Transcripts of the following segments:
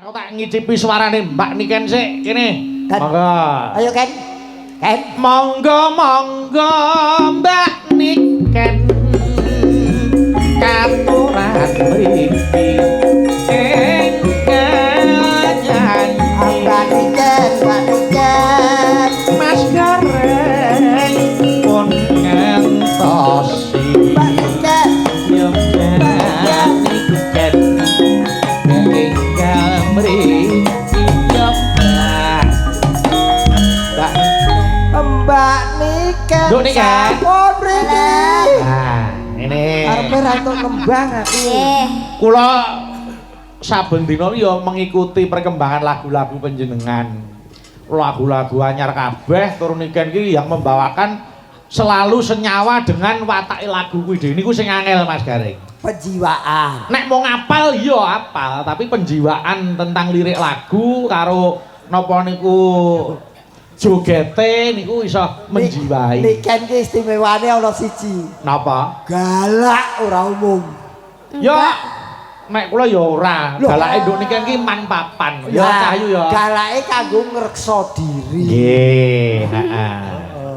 Aku tak ngicipi suarane Mbak Niken sik kene. Monggo. Ayo Ken. Ken. Monggo monggo Mbak Niken. Katuran mriki. Mbak Niken. Mas Gareng pun ngentosi. Mbak Niken. Yo Niken. Enggal mriki yo Mbak Niken. Nduk Niken. Sampun mriki. Nah, ini. Arepe ra entuk kembang aku. Kula saben dina ya mengikuti perkembangan lagu-lagu panjenengan. Lagu-lagu anyar kabeh tur Niken iki yang membawakan selalu senyawa dengan watake lagu kuwi. Niku sing angel Mas Gareng. Penjiwaan. Nek mau ngapal ya apal, tapi penjiwaan tentang lirik lagu karo napa niku jogete niku iso menjiwai. Niken ki istimewane ana siji. Napa? Galak ora umum. Ya nek kula ya ora. Galake nduk Niken ki man papan. Ya cahayu ya. Galake kanggo ngreksa diri. Nggih, heeh.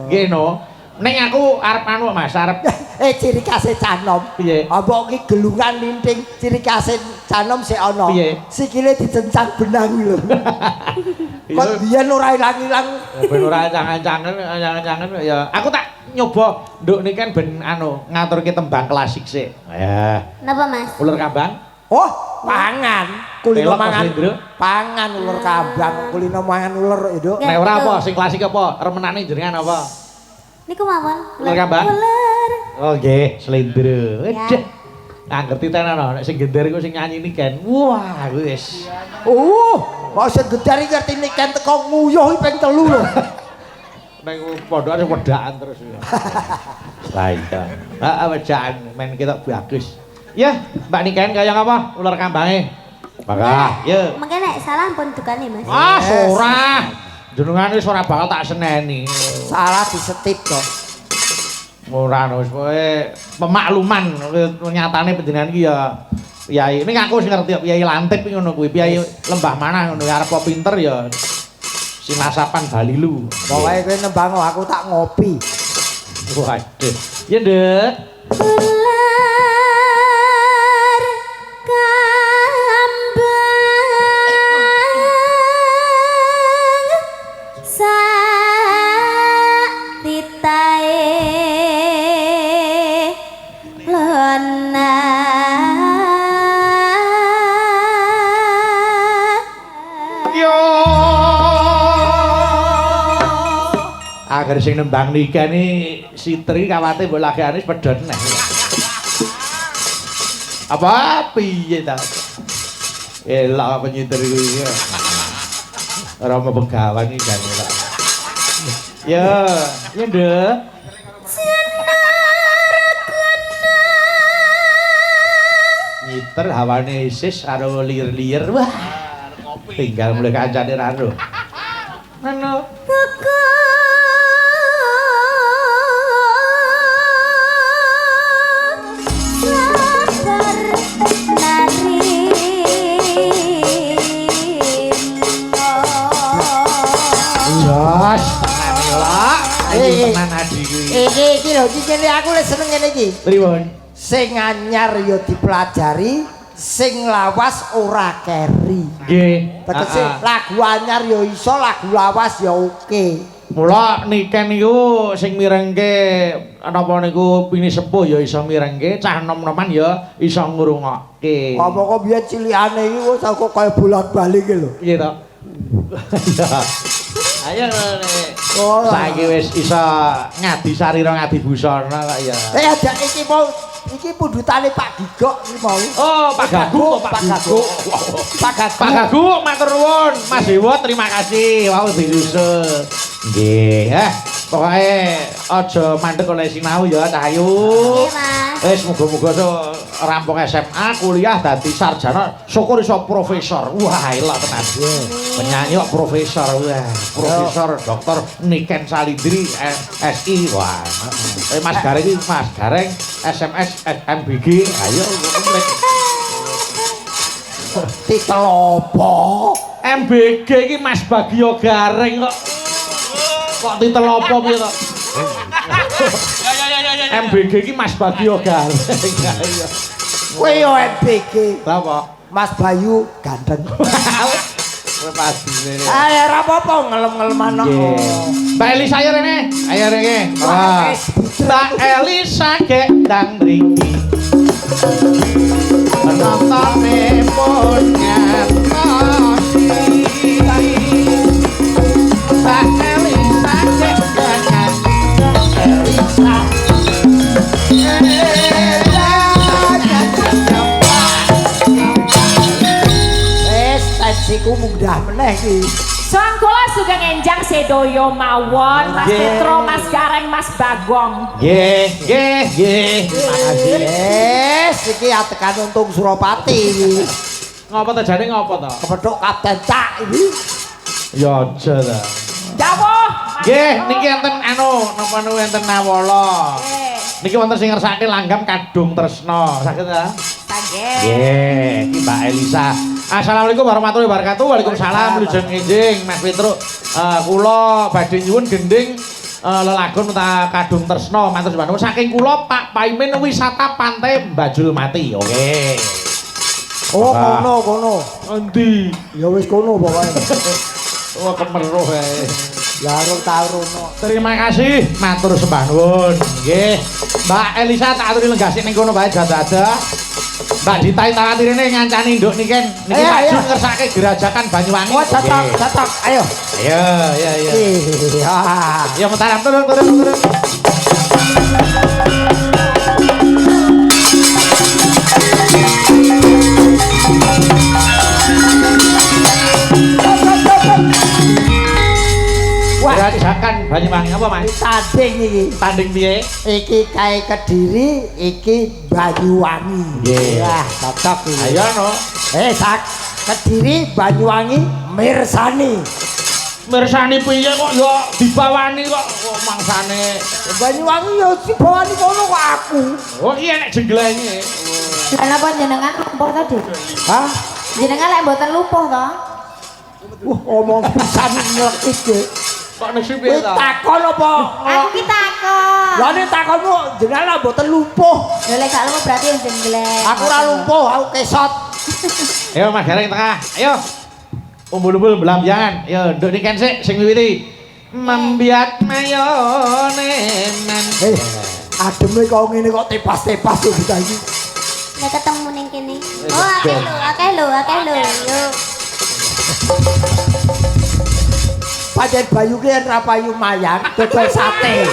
Nggih no. Nek aku arep anu Mas, arep Ciri khase Canom. Piye? Apa ki gelungan linting ciri khase Canom sik ana. Piye? Sikile dicencang benang lho. Kok biyen ora ilang-ilang. ben ora cangen-cangen ya. Aku tak nyoba nduk Niken ben anu ngaturke tembang klasik sik. Ya. Napa Mas? Ular kambang. Oh, pangan. Kulino Pelok, Mas mangan. Lindro. Pangan ular kambang, kulino mangan ular itu. Nek ora apa sing klasik apa? Remenane jenengan apa? Niku mawon. Ular kambang? Ular. Oh nggih, Slendro. Ya. Wedh. Nah, ngerti tenan no, nek sing gender iku sing nyanyi Niken. Wah, wis. Kok sing gedar iki ngerti Niken teko nguyuh ping 3 lho. Nek pondokane wedakan terus. Lah iya. Heeh, wedakan men ketok bagus. Ya, Mbak Niken kaya apa? Ular kambange. Maka, ya. Mengke nek salah pun dukane Mas. Ah, ora. Jenengan wis ora bakal tak seneni. Salah disetip kok. Ora wis kowe pemakluman nyatane panjenengan iki ya Piai. Ning aku sing ngerti Piai Lantip ngono kuwi. Piai Lembah Manah ngono arep pinter ya. Sinasapan Balilu. Pokoke kowe nembang aku tak ngopi. Waduh. Ya, Nduk. Ular kambang sak titae lona Yo. Agar sing nembang Niken iki Sitri kawate mbok lagekane pedhot neh. Apa piye ta? Elak penyitir iki. Ora mau begawan iki kan. Ya, ya Nduk. Nyiter hawane isis karo liir-liir. Wah. Tinggal mulai kancane rano. Ngono. Jos, tenan adi kuwi. Iki lho iki aku lek seneng ngene iki. Pripun? Sing anyar ya dipelajari, sing lawas ora keri. Nggih. Tegese lagu anyar ya iso, lagu lawas ya oke. Mula Niken niku sing mirengke napa niku pini sepuh ya iso mirengke, cah nom-noman ya iso ngrungokke. Apa kok biyen cilikane iki wis aku kaya bolak-balik lho. Piye to? Ayo nek Oh, saiki wis iso ngadi sarira ngadi busana kok ya. ada iki pundutane Pak Gigok iki mau. Oh, Pak Gagu, Pak Gagu. Pak Gagu matur nuwun. Mas Dewa terima kasih. Wau dirusul. Nggih, pokoke aja mandek oleh sinau ya, Cahayu. Nggih, Mas. Wis muga-muga rampung SMA, kuliah dadi sarjana, syukur iso profesor. Wah, elok tenan. Penyanyi kok profesor. Wah, Profesor Dr. Niken Salindri SI. Wah. Mas Gareng iki Mas Gareng SMS SMBG. Ayo komplit. Titel apa? MBG iki Mas Bagio Gareng kok. Kok titel apa piye to? MBG iki Mas Bagio Gareng. Iya. Kowe yo MBG. Apa? Mas Bayu ganteng. Kowe pasti. Ayo ora apa-apa ngelem-ngeleman kok. Mbak Elisa ayo rene. Ayo rene. Mbak Elisa gendang mriki. Penontonnya pun nyatosi. Mbak Elisa gendang Elisa. Tensiku munggah meneh iki. Sang kula sugeng enjang sedoyo mawon Mas Petro, Mas Gareng, Mas Bagong. Nggih. Makasih. Iki atekan untung Suropati iki. Ngopo to jane ngopo to? Kepethuk Kapten Cak iki. Ya aja ta. Dawuh. Nggih, niki enten napa niku enten nawala. Niki wonten sing ngersake langgam kadung tresna. Saged ta? Nggih. Nggih, iki Mbak Elisa. Assalamualaikum warahmatullahi wabarakatuh. Waalaikumsalam Lujeng Enjing Mas Petro. Kula badhe nyuwun gending lelagon ta kadung tresna matur nuwun saking kula Pak Paimin wisata pantai Bajul Mati. Oke. Oh, kono. Endi? Ya wis kono pokoke. Oh, kemeruh ae. Ya ora tau rono. Terima kasih, matur sembah nuwun. Nggih. Mbak Elisa tak aturi lenggasi ning kono bae dadah. Mbak Dita tak aturine ngancani nduk niken. Niki maju ngersake gerajakan Banyuwangi. Oh, cocok. Ayo. Ayo. Iya. Ya mentaram turun. Gerajakan Banyuwangi apa, Mas? Tanding iki. Tanding piye? Iki kae Kediri, iki Banyuwangi. Nggih. Wah, cocok iki. Ayo no. Sak Kediri, Banyuwangi, Mirsani. Mirsani piye kok ya dibawani kok mangsane. Banyuwangi ya dibawani kono kok aku. Oh iya nek jengglenge. Kenapa jenengan lumpuh tadi? Hah? Jenengan lek mboten lumpuh to? Wah, ngomong pisan ngelekit ge. Kok nesi Kowe piye ta? takon apa? Aku ki takon. Lah nek takonmu jenengan mboten lumpuh. Lha lek gak lumpuh berarti yang jenggleng. Aku ora lumpuh, aku kesot. Ayo Mas Gareng tengah. Ayo. Umbul-umbul belambiangan. Ayo nduk niken sik sing wiwiti. Membiak mayone men. Ademe kok ngene kok tepas-tepas kok kita iki. Nek ketemu ning kene. Oh, akeh lho. Yo. Pancen Bayu ki yen ra payu mayang dodol sate.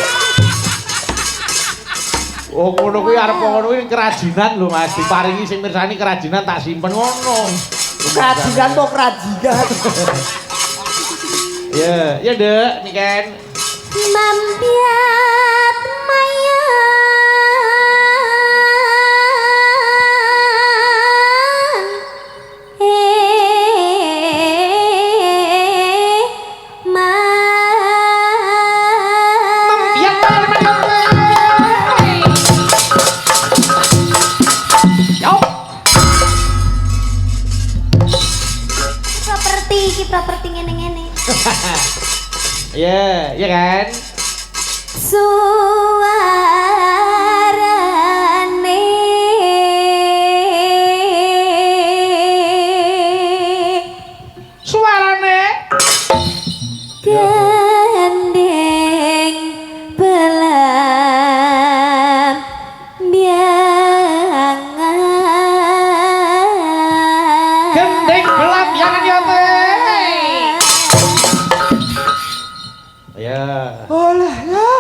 Oh ngono kuwi arep ngono kuwi kerajinan lho Mas. Diparingi sing mirsani kerajinan tak simpen ngono. Kerajinan kok kerajinan. Ya Dek, niken. Membiak mayang properti ngene-ngene. Iya kan? Suarane gandeng belam biangan. Gendeng belam biangan ya Ya. Olah ya.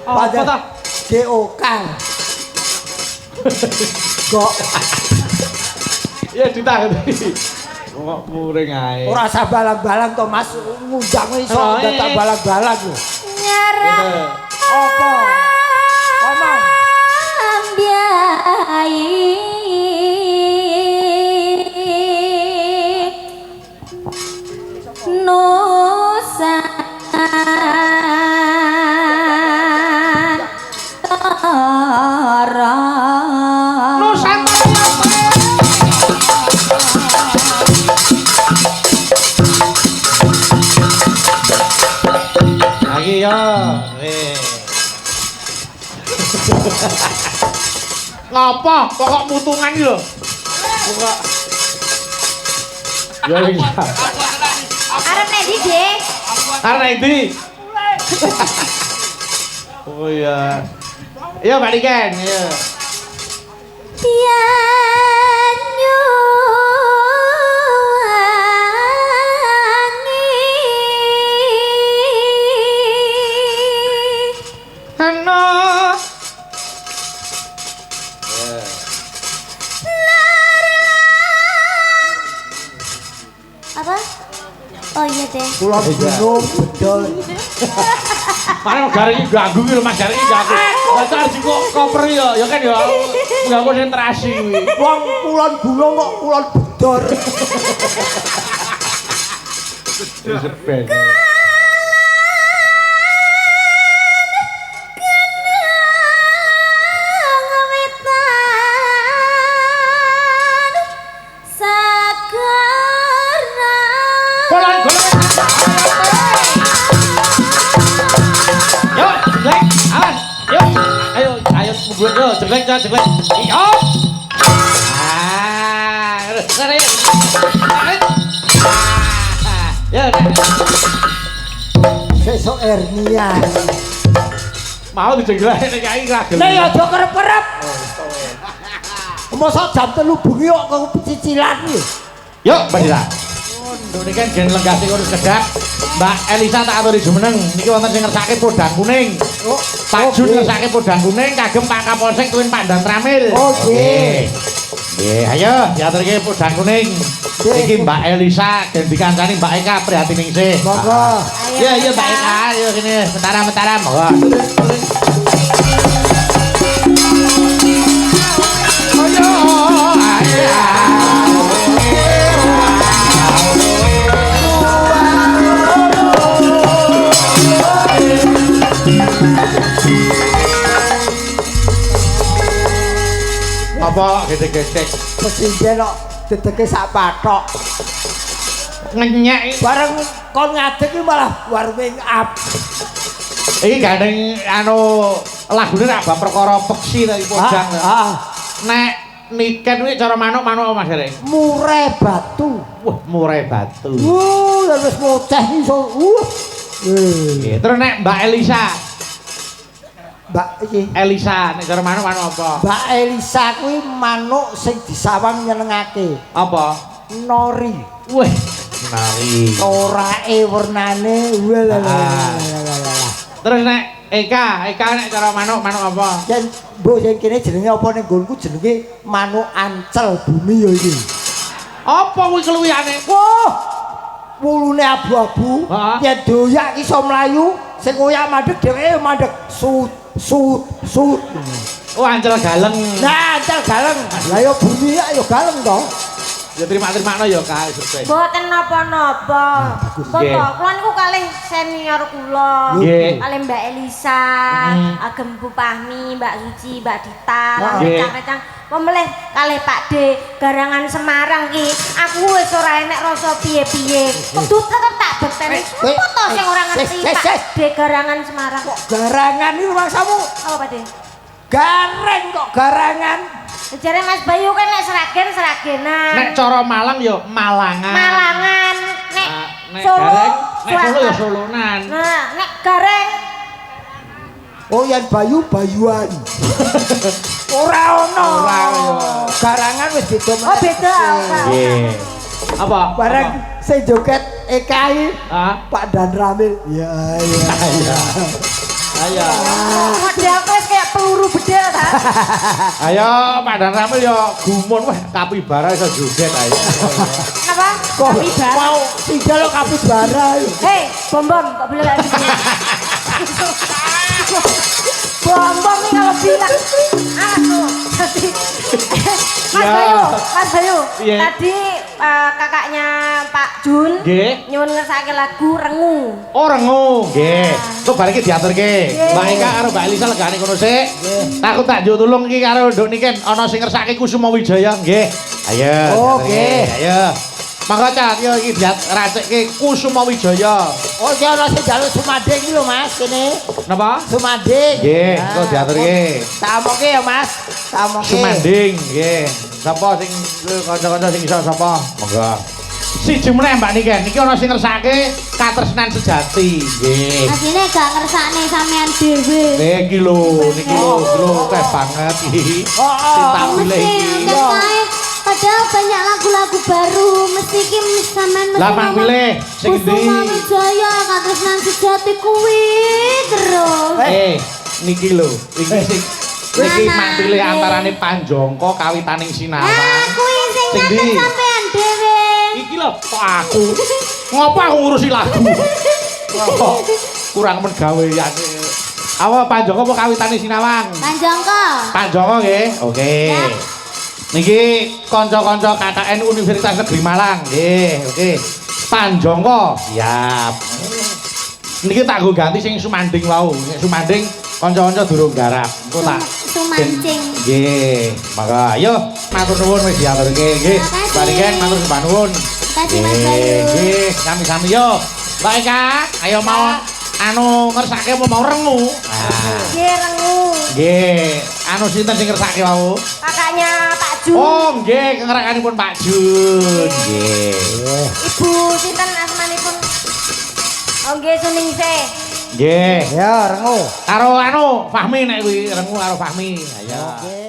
Apa ta? GOK. Kok Ya ditangani. Kok muring ae. ora usah balang-balang to Mas, ngundang iso dadak balang-balang lho. Nyerah Apa? Omong. biai Nusa Nusantara. Ngapa? Pokok mutungan iki lho. Pokok. Ya iya. Arep nek ndi, Dik? Karena ini. Oh iya. Iya Mbak Niken, iya. Pianyu Hano. apa? Oh iya deh. Kulon gunung bedol. Mana garing iki ganggu iki lho Mas, garing iki ganggu. Bocor sing kok koper ya kan ya. Enggak konsentrasi kuwi. Wong kulon gunung kok kulon bedol. Disebel. Jelek. Iyo. Ngeri. Ya, Sesuk hernia. mau dijeglek nek kae ragel. Nek aja kerep-kerep. Mosok jam 3 bengi kok cicilan iki. Yuk, Mbak Dita. Nduk niki kan gen lenggah sing urus kedap. Mbak Elisa tak aturi jumeneng. Niki wonten sing ngersake podang kuning. Oh, Pak Jun ngersake podang kuning kagem Pak Kapolsek tuwin Pandan Tramil. Oke. Nggih, ayo diaturke podang kuning. Iki Mbak Elisa gen dikancani Mbak Eka prihatin ningsih. Monggo. Iya Mbak Eka, ayo sini mentara-mentara monggo. Ayo, apa gede-gede Presiden kok dedeke sak pathok. ngenyek Bareng kon ngadeg iki malah warming up. iki gandeng anu lagune rak bab perkara peksi ta podang. Nek niken kuwi cara manuk-manuk Mas Rek. Murai batu. Wah, murai batu. Ya wis moceh iso. Nggih, terus nek Mbak Elisa. Mbak iki. Elisa nek cara manuk-manuk apa? Mbak Elisa kuwi manuk sing disawang nyenengake. Apa? Nori. Wih, nari. Orake wernane. Terus nek Eka nek cara manuk-manuk apa? Yen mbok sing kene jenenge apa ning nggonku jenenge manuk ancel bumi ya iki. Apa kuwi keluwihane? Wah. Wulune abu-abu, Heeh. yen doyak iso mlayu, sing ngoyak mandeg dhewe mandeg sut. Oh, ancel galeng. Nah, ancel galeng. Lah ya bumi ya galeng to. Ya terima-terima ya Kak Survei. Mboten napa-napa. Kok kula niku kalih senior kula. Nggih. Kalih Mbak Elisa, agem Bu Pahmi, Mbak Suci, Mbak Dita, Nggih. recang-recang. Pemelih kalih Pak D Garangan Semarang ki. Aku wis ora enek rasa piye-piye. Kudu tetep tak bekteni. Apa to sing ora ngerti Pak D Garangan Semarang? Garangan iki mangsamu Apa Pak D? gareng kok garangan. Jare Mas Bayu kan nek seragen-seragenan. Nek cara Malang ya Malangan. Malangan, nek Nek Solo, gareng, nek Solo ya Selatan. Solonan. Nah, nek gareng Oh yen bayuan. Ora ono. Ora ya. Garangan wis beda. Oh beda. Nggih. Apa? Bareng sing joget EKI Ah, Pak Dan Ramil. Ya ya. ayo. Model wis kayak peluru bedel ta. Ayo Pak Dan Ramil ya gumun wah kapibara iso joget ayo. Napa? Kok mau tinggal kapibara. Hei, bom kok boleh lagi. Bom nih kalau bilang anu tadi Mas Bayu Iya. tadi kakaknya Pak Jun Nggih. nyuwun ngersake lagu Rengu. Oh rengu, nggih. Kok bareng iki diaturke. Nggih. Mbak Eka karo Mbak Elisa legane kono sik. Aku tak njuk tulung iki karo Nduk Niken ana sing ngersake Kusuma Wijaya, nggih. Ayo. Oke. Ayo. Mangga Cat yo iki racike Kusuma Wijaya. Oh ya ana sing jaluk Sumade iki lho Mas kene. Napa? Sumanding. Nggih, engko diaturke. Tak omongi ya, Mas. Tak omongi. Sumanding, nggih. Sapa sing kanca-kanca sing iso sapa? Monggo. Siji meneh Mbak Niken, niki ana sing ngersake katresnan sejati. Nggih. Asline gak ngersakne sampean dhewe. Niki lho, akeh banget iki. Cinta pilih iki. Padahal banyak lagu-lagu baru, mesti ki sampean mesti. Lah Mang pilih sing ndi? Kusuma Wijaya katresnan sejati kuwi terus. Niki lho, iki sing iki Mang pilih antarane Panjangka kawitaning sinawang. Kuwi sing Sing nyanyi ndi? sampean dhewe. Iki lho, kok aku. Ngopo aku ngurusi lagu? Kok kurang men gawean. Apa Panjangka apa kawitane sinawang? Panjangka. Panjangka nggih. Oke. Ya. Niki kanca-kanca KKN Universitas Negeri Malang. Nggih, oke. Panjangka, siap. Niki tak nggo ganti sing Sumanding wau. Nek Sumanding kanca-kanca durung garap. Engko tak Sumancing. nggih. Maka ayo matur nuwun wis diaturke nggih. Balikan matur sembah nuwun. Kasih Mas Bayu. Nggih, sami-sami yo. Mbak Eka, ayo mau anu ngersake mau rengu. Nggih rengu. Nggih, anu sinten sing ngersake wau? Kakaknya Pak Jun. Oh, nggih, kengerekanipun Pak Jun. Nggih. Ibu sinten asmanipun? Oh nggih Suningsih. Nggih. Ya, rengu. Karo anu Fahmi nek kuwi rengu karo Fahmi. Ayo. Oke.